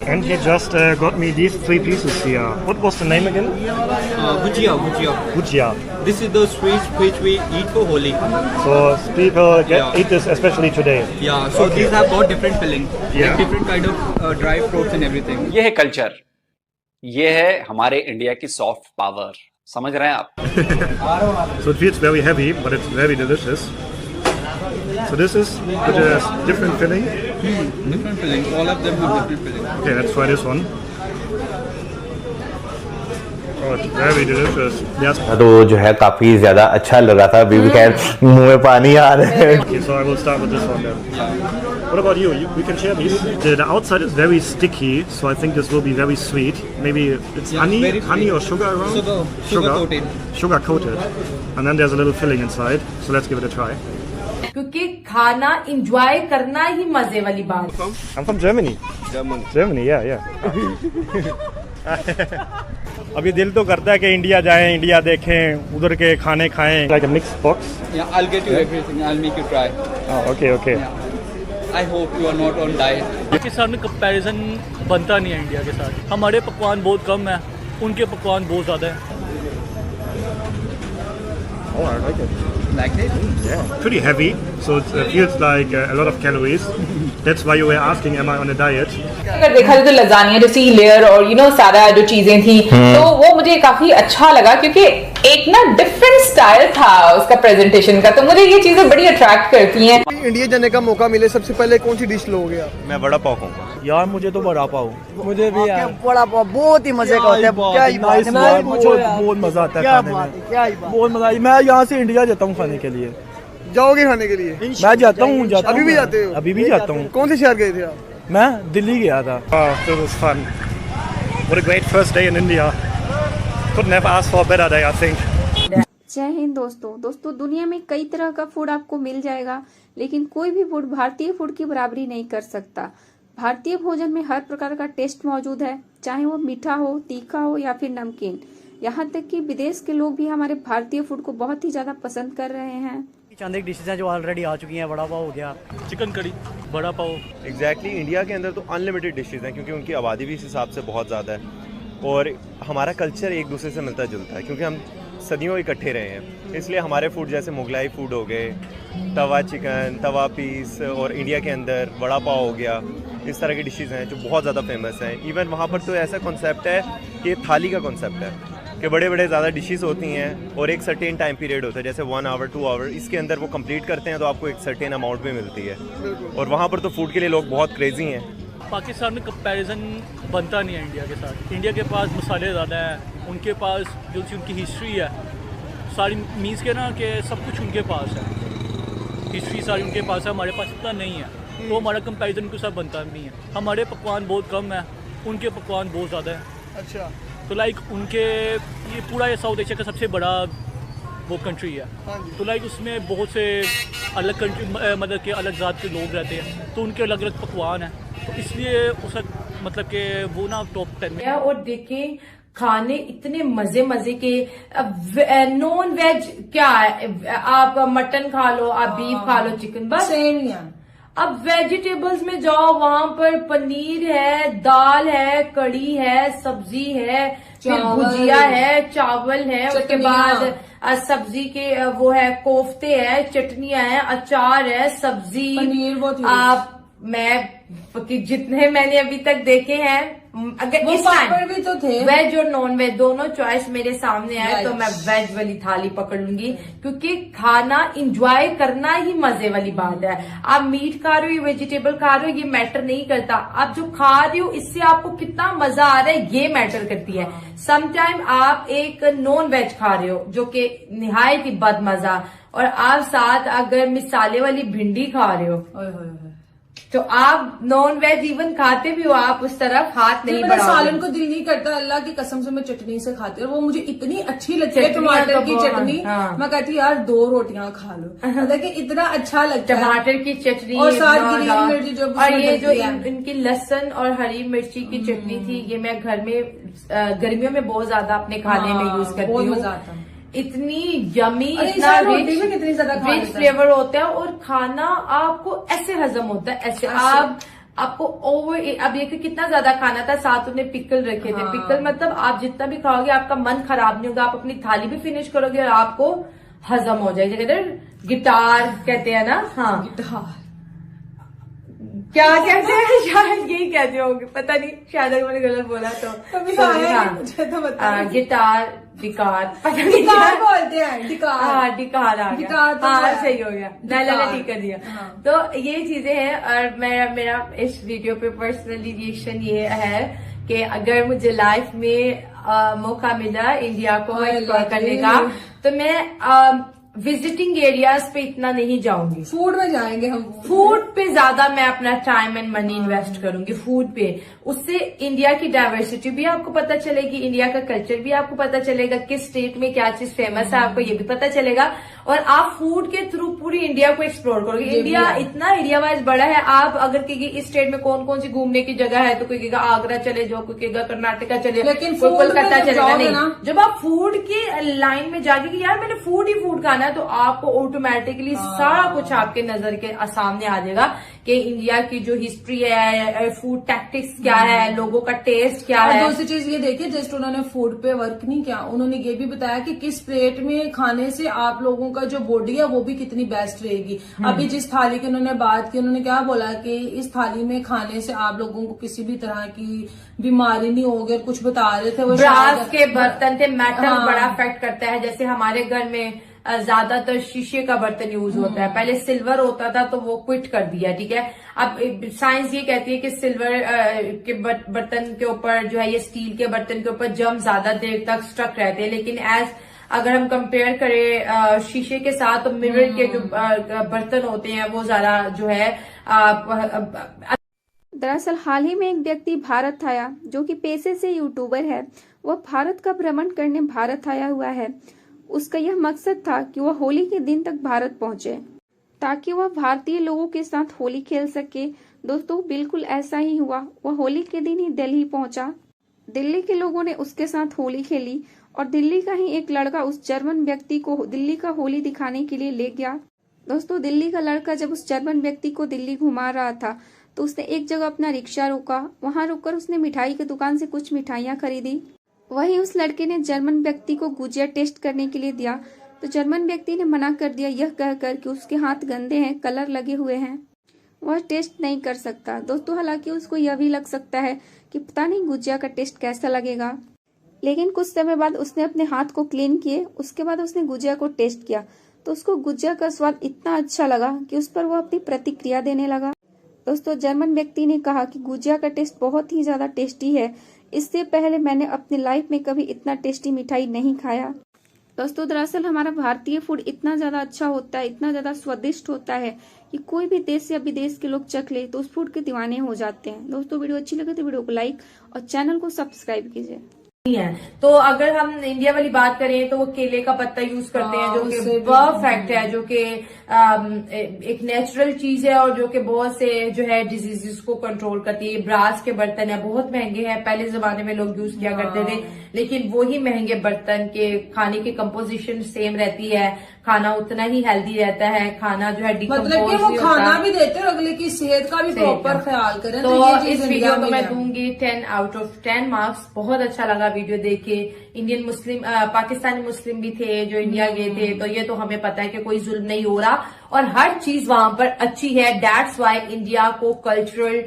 And he just got me these 3 pieces here. What was the name again? Gujia. Gujia. This is the sweets which we eat for Holi. So people eat this especially today. Yeah, so these have got different filling, Yeah. like different kind of dry fruits and everything. ये है culture, ये है हमारे India की soft power, समझ रहे हैं आप? So it feels very heavy, but it's very delicious. So this is with a different filling. Different filling, all of them have different filling. Okay, let's try this one. Oh, it's very delicious. Yes. तो जो है काफी ज्यादा अच्छा लग रहा था, अभी भी खैर मुंह में पानी आ रहा है। Okay, so I will start with this one then. What about you? We can share these. The outside is very sticky, so I think this will be very sweet. Maybe it's very honey sweet. or sugar around? Sugar coated. Sugar coated. And then there's a little filling inside. So let's give it a try. क्योंकि खाना enjoy करना ही मजे वाली बात। I'm from Germany. Germany, yeah. अभी दिल तो करता है कि इंडिया जाएं, इंडिया देखें, उधर के खाने खाएं। Like a mixed box. Yeah, I'll get you everything. I'll make you try. Oh, okay. I hope you are not on diet. Pakistan में कंपैरिजन बनता नहीं है इंडिया के साथ। हमारे पकवान बहुत कम है, उनके पकवान बहुत ज़्यादा है। Oh, I like it. Like this? Yeah, pretty heavy, so it feels like a lot of calories. That's why you were asking, am I on a diet? अगर देखा जाए तो लजानिया जैसी लेयर और सारा जो चीजें थी तो वो मुझे काफी अच्छा लगा क्योंकि एक ना डिफरेंट स्टाइल था उसका प्रेजेंटेशन का, तो मुझे ये चीजें बड़ी अट्रैक्ट करती हैं। इंडिया जाने का मौका मिले सबसे पहले कौन सी डिश लोगे आप? मैं वड़ा पाव खाऊंगा। यार मुझे तो वड़ा पाव, मुझे भी यार वड़ा पाव बहुत ही मजे का होता है। क्या ही बात है, बहुत मजा आता है खाने में, क्या ही बात। बहुत मजा। मैं यहाँ से इंडिया जाता हूँ खाने के लिए। जाओगे खाने के लिए? मैं जाता हूँ। अभी भी जाते हो? अभी भी जाता हूँ। कौन से शहर गए थे आप? मैं दिल्ली गया था। Oh, that was fun. What a great first day in India. Couldn't have asked for a better day, I think. जय हिंद दोस्तों, दुनिया में कई तरह का फूड आपको मिल जाएगा, लेकिन कोई भी फूड भारतीय फूड की बराबरी नहीं कर सकता। भारतीय भोजन में हर प्रकार का टेस्ट मौजूद है, चाहे वो मीठा हो, तीखा हो या फिर नमकीन। यहाँ तक कि विदेश के लोग भी हमारे भारतीय फूड को बहुत ही ज्यादा पसंद कर रहे हैं। चंद एक डिशेज हैं जो ऑलरेडी आ चुकी हैं। वड़ा पाव हो गया, चिकन कड़ी, वड़ा पाव। एग्जैक्टली, इंडिया के अंदर तो अनलिमिटेड डिशेज हैं क्योंकि उनकी आबादी भी इस हिसाब से बहुत ज़्यादा है और हमारा कल्चर एक दूसरे से मिलता जुलता है क्योंकि हम सदियों इकट्ठे रहे हैं। इसलिए हमारे फूड जैसे मुगलाई फूड हो गए, तवा चिकन, तवा पीस, और इंडिया के अंदर वड़ा पाव हो गया, इस तरह की डिशेज़ हैं जो बहुत ज़्यादा फेमस हैं। इवन वहाँ पर तो ऐसा कॉन्सेप्ट है कि थाली का कॉन्सेप्ट है कि बड़े ज़्यादा डिशेस होती हैं और एक सर्टेन टाइम पीरियड होता है, जैसे 1 आवर 2 आवर, इसके अंदर वो कंप्लीट करते हैं तो आपको एक सर्टेन अमाउंट भी मिलती है। और वहाँ पर तो फूड के लिए लोग बहुत क्रेजी हैं। पाकिस्तान में कंपैरिजन बनता नहीं है इंडिया के साथ। इंडिया के पास मसाले ज़्यादा हैं, उनके पास जो उनकी हिस्ट्री है सारी, मीन्स के ना कि सब कुछ उनके पास है, हिस्ट्री सारी उनके पास है, हमारे पास इतना नहीं है, तो हमारा कंपैरिजन उनके साथ बनता नहीं है। हमारे पकवान बहुत कम है, उनके पकवान बहुत ज़्यादा है। अच्छा, तो लाइक उनके ये पूरा ये साउथ एशिया का सबसे बड़ा वो कंट्री है, तो लाइक उसमें बहुत से अलग कंट्री मतलब के अलग जात के लोग रहते हैं, तो उनके अलग अलग पकवान हैं, तो इसलिए उसका मतलब कि वो ना टॉप 10 में। और देखें खाने इतने मजे के। नॉन वेज क्या है, आप मटन खा लो, आप बीफ खा लो, चिकन, बस सेम ही है। अब वेजिटेबल्स में जाओ, वहां पर पनीर है, दाल है, कड़ी है, सब्जी है, फिर भुजिया है, चावल है, उसके बाद सब्जी के वो है, कोफ्ते है, चटनियां है, अचार है, सब्जी, पनीर। आप जितने मैंने अभी तक देखे हैं, अगर इस टाइम भी तो थे वेज और नॉन वेज दोनों चॉइस मेरे सामने आए तो मैं वेज वाली थाली पकड़ लूंगी, क्योंकि खाना इंजॉय करना ही मजे वाली बात है। आप मीट खा रहे हो या वेजिटेबल खा रहे हो ये मैटर नहीं करता, आप जो खा रहे हो इससे आपको कितना मजा आ रहा है ये मैटर करती है। समटाइम आप एक नॉन वेज खा रहे हो जो कि निहायत ही बद मजा, और आप साथ अगर मिसाले वाली भिंडी खा रहे हो तो आप नॉन वेज इवन खाते भी हो, आप उस तरफ हाथ नहीं बढ़ाओगे। सालन को दिल नहीं करता, अल्लाह की कसम से मैं चटनी से खाती हूँ, वो मुझे इतनी अच्छी लगती है, टमाटर की चटनी। मैं कहती यार 2 रोटियां खा लो, मतलब कि इतना अच्छा लगता है टमाटर की चटनी और साथ हरी मिर्ची जो, और ये जो इनकी लहसुन और हरी मिर्ची की चटनी थी, ये मैं घर में गर्मियों में बहुत ज्यादा अपने खाने में यूज करती हूँ। इतनी यमी, इतना रिच फ्लेवर होता है और खाना आपको ऐसे हजम होता है, ऐसे आप आपको ओवर, अब ये कि कितना ज्यादा खाना था, साथ उन्हें पिकल रखे थे। पिकल मतलब आप जितना भी खाओगे आपका मन खराब नहीं होगा, आप अपनी थाली भी फिनिश करोगे और आपको हजम हो जाएगी। कहते हैं गिटार कहते हैं ना, हाँ गिटार क्या कहते हैं, शायद यही कहते होंगे, पता नहीं, शायद अगर मैंने गलत बोला तो गिटार डिकार बोलते हैं, डिकार, हाँ डिकार आ गया, हाँ सही हो गया, नैला ठीक कर दिया। तो ये चीजें हैं। और मेरा इस वीडियो पे पर्सनली रिएक्शन ये है कि अगर मुझे लाइफ में मौका मिला इंडिया को एक्सप्लोर करने का, तो मैं विजिटिंग एरियाज पे इतना नहीं जाऊंगी, फूड में जाएंगे हम। फूड पे ज्यादा मैं अपना टाइम एंड मनी इन्वेस्ट करूंगी, फूड पे। उससे इंडिया की डाइवर्सिटी भी आपको पता चलेगी, इंडिया का कल्चर भी आपको पता चलेगा, किस स्टेट में क्या चीज फेमस है आपको ये भी पता चलेगा, और आप फूड के थ्रू पूरी इंडिया को एक्सप्लोर करोगे। इंडिया इतना एरिया वाइज बड़ा है, आप अगर कहेंगे इस स्टेट में कौन कौन सी घूमने की जगह है, तो कोई कहेगा आगरा चले जाओ, कोई कहेगा कर्नाटका चले, लेकिन कोलकाता चलेगा नहीं। जब आप फूड की लाइन में जाके कि यार मैंने फूड ही फूड खाना है, तो आपको ऑटोमेटिकली सारा कुछ आपके नजर के सामने आ जाएगा कि इंडिया की जो हिस्ट्री है, फूड टैक्टिक्स क्या है, लोगों का टेस्ट क्या है। दूसरी चीज ये देखिए, जस्ट उन्होंने फूड पे वर्क नहीं किया, उन्होंने ये भी बताया कि किस प्लेट में खाने से आप लोगों का जो बॉडी है वो भी कितनी बेस्ट रहेगी। अभी जिस थाली की उन्होंने बात की, उन्होंने क्या बोला कि इस थाली में खाने से आप लोगों को किसी भी तरह की बीमारी नहीं होगी, और कुछ बता रहे थे वो ब्रास के बर्तन थे, मेटल बड़ा अफेक्ट करता है। जैसे हमारे घर में ज्यादातर शीशे का बर्तन यूज होता है, पहले सिल्वर होता था तो वो क्विट कर दिया, ठीक है। अब साइंस ये कहती है कि सिल्वर के बर्तन के ऊपर जो है, ये स्टील के बर्तन के ऊपर जर्म ज्यादा देर तक स्टक रहते हैं, लेकिन अगर हम कंपेयर करें शीशे के साथ, तो मिरर के जो बर्तन होते हैं वो ज्यादा जो है। दरअसल हाल ही में एक व्यक्ति भारत आया, जो कि पेशे से यूट्यूबर है। वह भारत का भ्रमण करने भारत आया हुआ है। उसका यह मकसद था कि वह होली के दिन तक भारत पहुंचे, ताकि वह भारतीय लोगों के साथ होली खेल सके। दोस्तों बिल्कुल ऐसा ही हुआ, वह होली के दिन ही दिल्ली पहुंचा। दिल्ली के लोगों ने उसके साथ होली खेली, और दिल्ली का ही एक लड़का उस जर्मन व्यक्ति को दिल्ली का होली दिखाने के लिए ले गया। दोस्तों दिल्ली का लड़का जब उस जर्मन व्यक्ति को दिल्ली घुमा रहा था, तो उसने एक जगह अपना रिक्शा रोका। वहां रुककर उसने मिठाई की दुकान से कुछ मिठाइयाँ खरीदी। वहीं उस लड़के ने जर्मन व्यक्ति को गुजिया टेस्ट करने के लिए दिया, तो जर्मन व्यक्ति ने मना कर दिया, यह कहकर कि उसके हाथ गंदे हैं, कलर लगे हुए हैं, वह टेस्ट नहीं कर सकता। दोस्तों हालांकि उसको यह भी लग सकता है कि पता नहीं गुजिया का टेस्ट कैसा लगेगा, लेकिन कुछ समय बाद उसने अपने हाथ को क्लीन किए, उसके बाद उसने गुजिया को टेस्ट किया, तो उसको गुजिया का स्वाद इतना अच्छा लगा कि उस पर वो अपनी प्रतिक्रिया देने लगा। दोस्तों जर्मन व्यक्ति ने कहा कि गुजिया का टेस्ट बहुत ही ज्यादा टेस्टी है, इससे पहले मैंने अपनी लाइफ में कभी इतना टेस्टी मिठाई नहीं खाया। दोस्तों दरअसल हमारा भारतीय फूड इतना ज्यादा अच्छा होता है, इतना ज्यादा स्वादिष्ट होता है कि कोई भी देश या विदेश के लोग चख ले तो उस फूड के दीवाने हो जाते हैं। दोस्तों वीडियो अच्छी लगे तो वीडियो को लाइक और चैनल को सब्सक्राइब कीजिए। है तो अगर हम इंडिया वाली बात करें तो वो केले का पत्ता यूज करते हैं, जो कि परफेक्ट है, जो कि एक नेचुरल चीज है, और जो कि बहुत से जो है डिजीजेस को कंट्रोल करती है। ब्रास के बर्तन है, बहुत महंगे हैं, पहले जमाने में लोग यूज किया करते थे, लेकिन वही महंगे बर्तन के खाने की कंपोजिशन सेम रहती है, खाना उतना ही हेल्दी रहता है, खाना जो है मतलब कि वो खाना भी देते हैं और अगले की सेहत का भी प्रॉपर ख्याल करें। तो इस वीडियो को मैं दूंगी 10 आउट ऑफ 10 मार्क्स। बहुत अच्छा लगा वीडियो देख के। इंडियन मुस्लिम, पाकिस्तानी मुस्लिम भी थे जो इंडिया गए थे, तो ये तो हमें पता है कि कोई जुल्म नहीं हो रहा और हर चीज वहां पर अच्छी है। दैट्स वाई इंडिया को कल्चरल